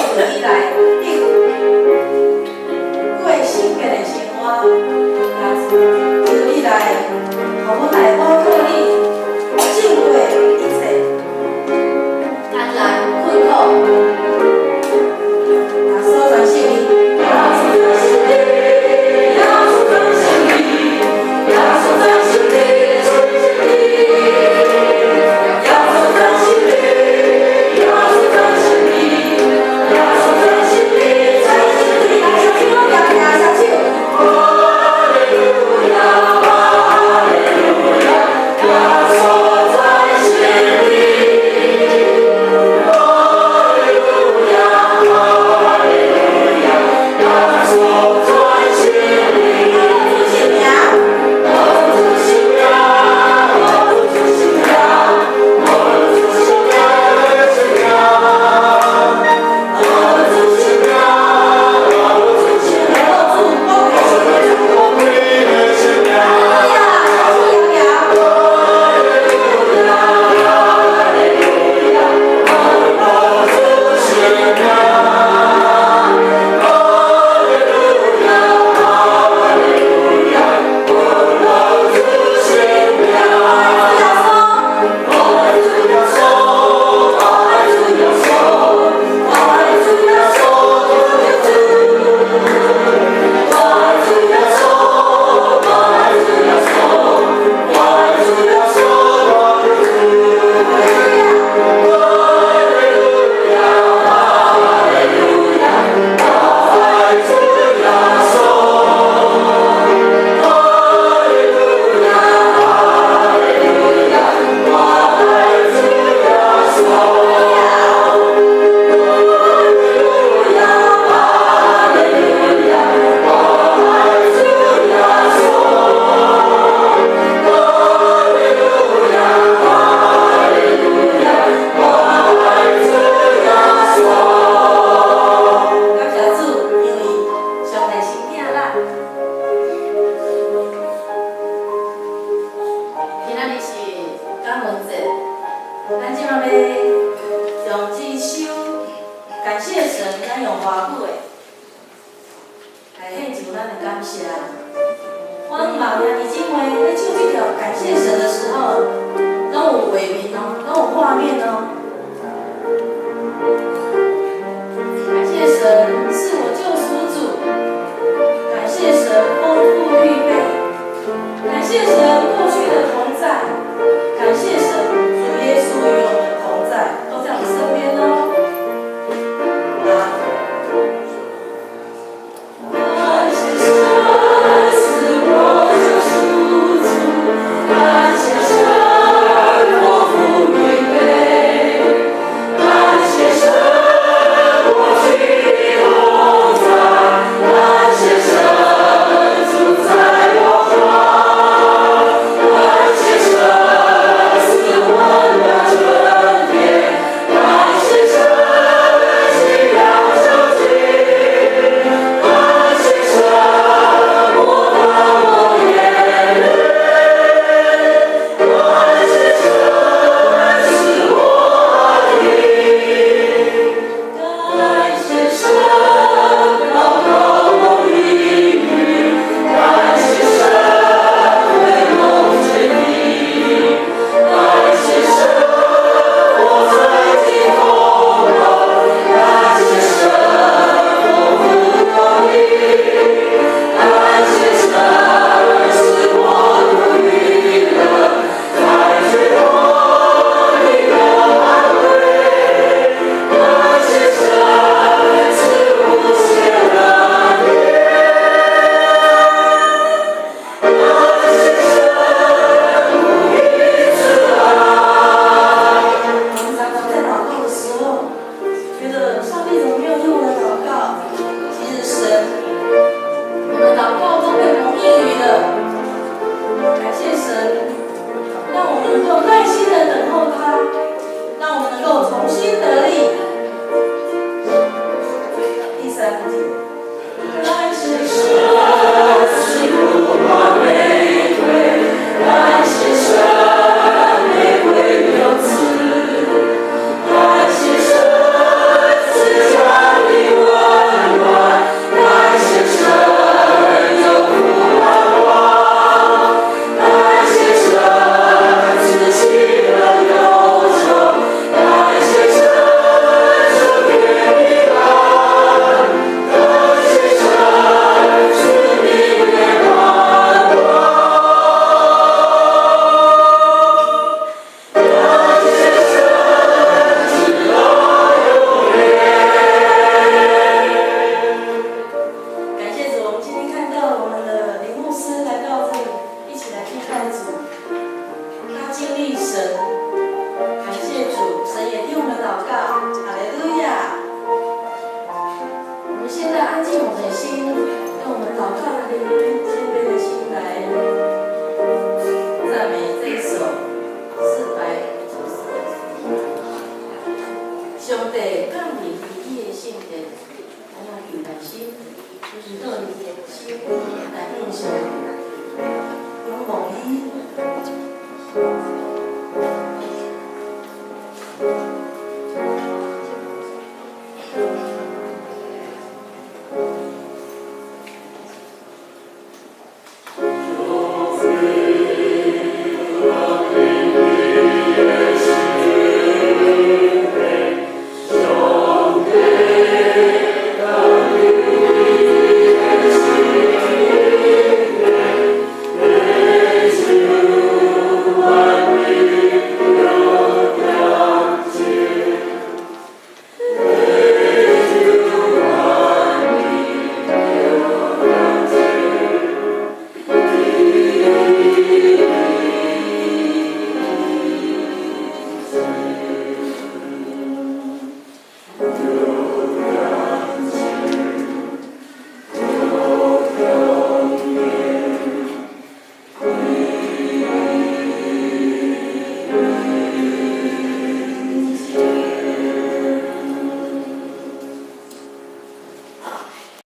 着你来应过圣洁的生活，求你来，互阮来保护你，胜过一切艰难困苦。把所有生命，要出在心里，要出在心里，要出在心里，出在心里，要出在心里，要出在心里，要出在心里，在心里，来小手，两下小手，哈利路亚，哈利路亚，要出在心里，哈利路亚，哈利路亚，要出在心里，我主信仰，我主信仰，我主信仰，我主信仰，我主信仰，我主信仰，我主保佑我们的信仰，哈利路亚，哈利路亚，哈利路亚，我主信仰，哈利路亚，哈利路亚，我主信仰，爱主耶稣，爱主耶稣，爱主耶稣，爱主耶稣，爱主耶稣，爱主耶稣，爱主耶稣，哈利路亚，爱主耶稣，哈利路亚，哈利路亚，我爱主耶稣，哈利路亚，哈利路亚，我爱主耶稣，哈利路亚，哈利路亚，我爱主耶稣。感谢主，因为上帝是听咱。今仔日是感恩节，咱即马要用这首感谢神，咱用华语的来献上咱的感谢。阮嘛兄弟姊妹在唱这条感谢神的时候，拢有画面哦，拢有画面哦。感谢神是我救赎主，感谢神丰富预备，感谢神过去的同在，感谢神主耶稣与我们同在，都在我们身边哦。感谢神是我救赎主，感谢神丰富预备，感谢神过去的同在，感谢神主在我旁，感谢神是我的春天，感谢神奇妙救济，感谢神摸到我眼泪，感谢神是我的，感谢神祷告我灵语，感谢神为我坚定，感谢神我在今后头，感谢神丰富有力，感谢神是我的娱乐，在最后你的安慰，感谢神是无限的爱，感谢神无比之爱。我们常常在祷告的时候，觉得上帝怎么没有听我的祷告？其实神，我的祷告都会蒙应允的。感谢神，让我们能够耐心的等候他，让我们能够重新得力。第三节，感谢神是我玫瑰，感谢神玫瑰有刺，感谢神是家。咱用平常心，就是热烈心来印象，有梦伊。